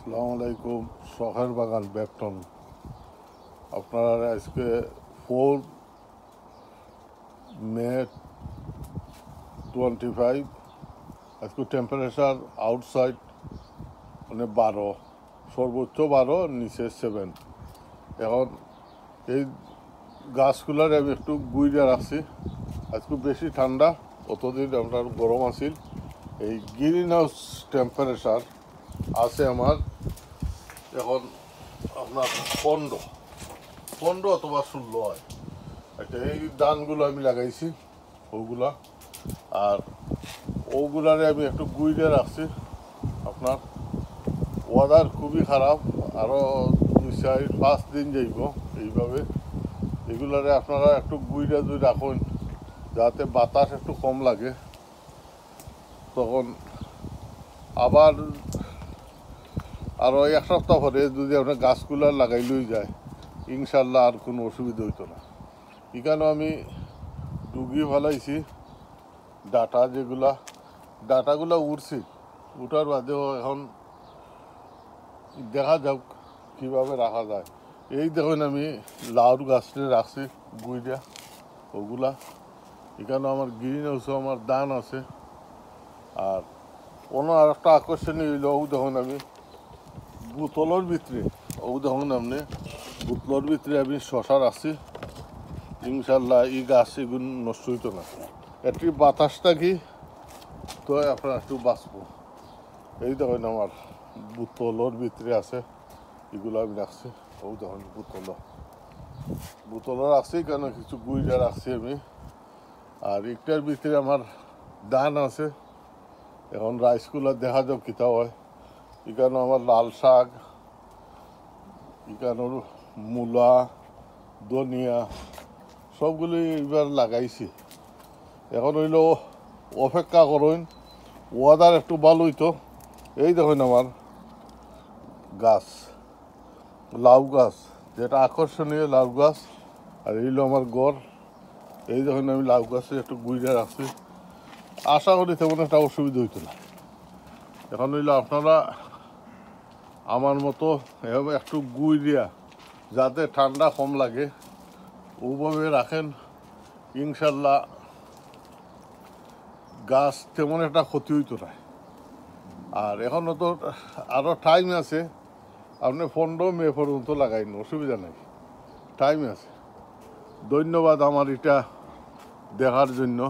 আসসালামু আলাইকুম। শখের বাগান ব্যাপটন। আপনারা আজকে 4 মে 25। আজকে টেম্পারেচার আউটসাইড মানে 12, সর্বোচ্চ 12, নিচে 7। এখন এই গাছগুলার আমি একটু গুইরা রাখছি। আজকে বেশি ঠান্ডা, অতদিন আপনার গরম আছিল। এই গ্রিন হাউস টেম্পারেচার আছে আমার এখন আপনার 15 অথবা 16 হয়। আচ্ছা, এই ধানগুলো আমি লাগাইছি ওগুলা, আর ওগুলারে আমি একটু গুইরে রাখছি। আপনার ওয়েদার খুবই খারাপ, আরও 2-4-5 দিন যাইব এইভাবে। এগুলারে আপনারা একটু গুইরে যদি রাখুন, যাতে বাতাস একটু কম লাগে, তখন আবার আরও 1 সপ্তাহ পরে যদি আপনার গাছগুলা লাগাইলেই যায়, ইনশাল্লাহ আর কোনো অসুবিধা হইতো না। এখানেও আমি ডুগি ফেলাইছি ডাটাগুলা উঠছি। উঠার বাদেও এখন দেখা যাক কীভাবে রাখা যায়। এই দেখুন আমি লাউর গাছটা রাখছি গুইটা ওগুলা। এখানেও আমার গ্রিন হাউসও আমার ধান আছে। আর অন্য আর একটা আকর্ষণীয় হইল, ও দেখুন আমি বোতলের ভিতরে, দেখুন আপনি বোতলের ভিতরে আমি শশা রাখছি। ইনশাল্লাহ এই গাছ এগুলো নষ্ট হইতো না। একটি বাতাসটা কি তো আপনার একটু বাঁচবো। এই দেখুন আমার বোতলের ভিতরে আছে, এগুলো আমি রাখছি। দেখুন বোতলও রাখছি, কেন কিছু গুইটা রাখছি আমি। আর একটার ভিতরে আমার ধান আছে। এখন রাইসগুলো দেখা যাক কিতা হয়। এখানে আমার লাল শাক, এখানোর মূলা, ধনিয়া সবগুলি এবার লাগাইছি। এখন হইল অপেক্ষা করুন, ওয়েদার একটু ভালো হইতো। এই দেখুন আমার গাছ, লাউ গাছ, যেটা আকর্ষণীয় লাউ গাছ। আর এইলো আমার গড়। এই দেখুন আমি লাউ গাছে একটু গুইরা রাখছি। আশা করি তেমন একটা অসুবিধা হইতো না। এখন হইল আপনারা আমার মতো এভাবে একটু গুই দিয়া, যাতে ঠান্ডা কম লাগে, ওভাবে রাখেন। ইনশাল্লাহ গাছ তেমন একটা ক্ষতি হইতো না। আর এখনও তো আরও টাইম আছে, আপনি 15 মে পর্যন্ত লাগাইন, অসুবিধা নাই, টাইম আছে। ধন্যবাদ আমার এটা দেখার জন্য।